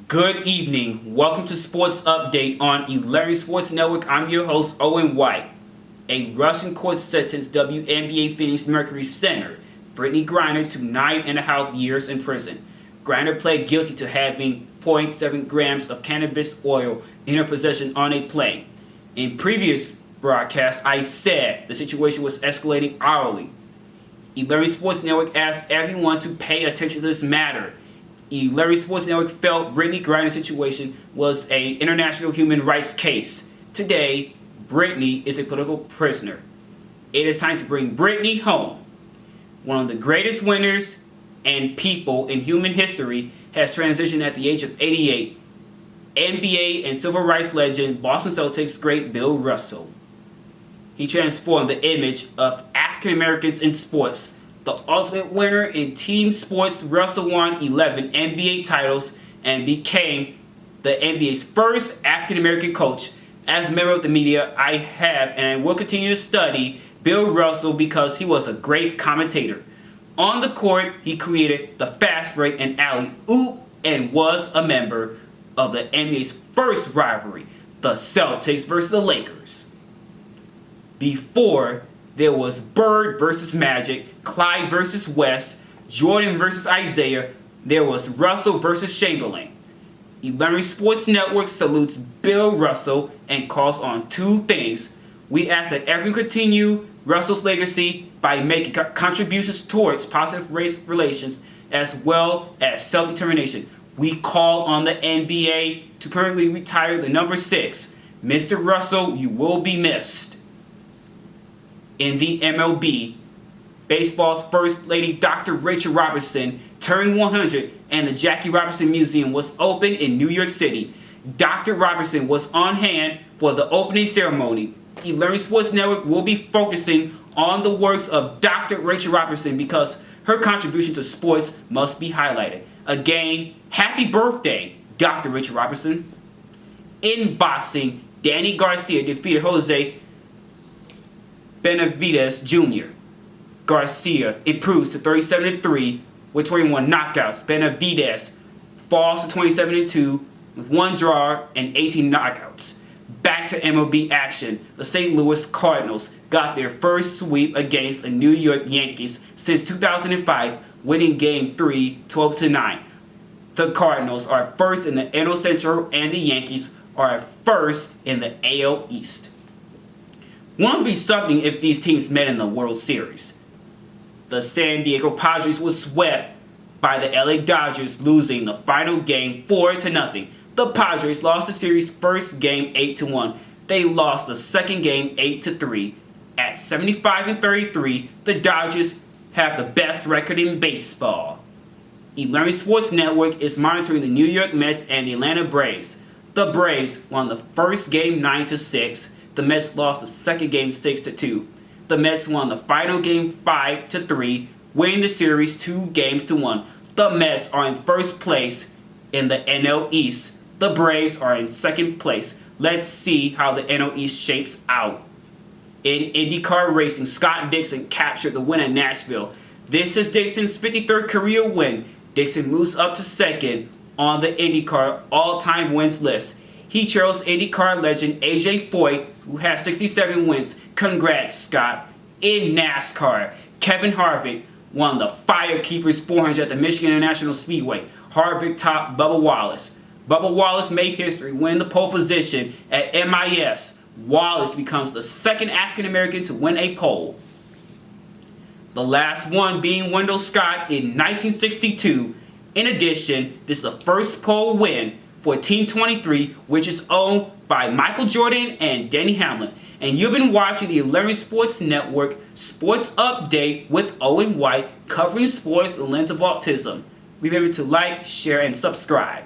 Good evening. Welcome to Sports Update on 11 Sports Network. I'm your host, Owen White. A Russian court sentenced WNBA Phoenix Mercury center Brittany Griner to 9.5 years in prison. Griner pled guilty to having 0.7 grams of cannabis oil in her possession on a plane. In previous broadcasts, I said the situation was escalating hourly. 11 Sports Network asked everyone to pay attention to this matter. 11 Sports Network felt Brittany Griner's situation was an international human rights case. Today, Brittany is a political prisoner. It is time to bring Brittany home. One of the greatest winners and people in human history has transitioned at the age of 88. NBA and civil rights legend Boston Celtics great Bill Russell. He transformed the image of African Americans in sports. The ultimate winner in team sports, Russell won 11 NBA titles and became the NBA's first African American coach. As a member of the media, I have and I will continue to study Bill Russell because he was a great commentator. On the court, he created the fast break and alley-oop and was a member of the NBA's first rivalry, the Celtics versus the Lakers. Before, there was Bird versus Magic, Clyde versus West, Jordan versus Isaiah. There was Russell versus Chamberlain. 11 Sports Network salutes Bill Russell and calls on two things. We ask that everyone continue Russell's legacy by making contributions towards positive race relations as well as self-determination. We call on the NBA to permanently retire the number 6. Mr. Russell, you will be missed. In the MLB, baseball's first lady, Dr. Rachel Robinson, turned 100 and the Jackie Robinson Museum was opened in New York City. Dr. Robinson was on hand for the opening ceremony. 11 Sports Network will be focusing on the works of Dr. Rachel Robinson because her contribution to sports must be highlighted. Again, happy birthday, Dr. Rachel Robinson. In boxing, Danny Garcia defeated Jose Benavidez Jr. Garcia improves to 37-3 with 21 knockouts. Benavidez falls to 27-2 with 1 draw and 18 knockouts. Back to MLB action. The St. Louis Cardinals got their first sweep against the New York Yankees since 2005, winning Game 3 12-9. The Cardinals are first in the NL Central and the Yankees are first in the AL East. Wouldn't be something if these teams met in the World Series. The San Diego Padres was swept by the LA Dodgers, losing the final game 4-0. The Padres lost the series' first game 8-1. They lost the second game 8-3. At 75-33, the Dodgers have the best record in baseball. 11 Sports Network is monitoring the New York Mets and the Atlanta Braves. The Braves won the first game 9-6. The Mets lost the second game 6-2. The Mets won the final game 5-3, winning the series 2-1. The Mets are in first place in the NL East. The Braves are in second place. Let's see how the NL East shapes out. In Indy Car racing, Scott Dixon captured the win at Nashville. This is Dixon's 53rd career win. Dixon moves up to second on the Indy Car all-time wins list. He trails Indy Car legend AJ Foyt, who has 67 wins. Congrats, Scott. In NASCAR, Kevin Harvick won the Firekeepers 400 at the Michigan International Speedway. Harvick topped Bubba Wallace. Bubba Wallace made history, winning the pole position at MIS. Wallace becomes the second African American to win a pole. The last one being Wendell Scott in 1962. In addition, this is the first pole win for Team 23, which is owned by Michael Jordan and Denny Hamlin. And you've been watching the 11 Sports Network Sports Update with Owen White, covering sports through the lens of autism. Remember to like, share, and subscribe.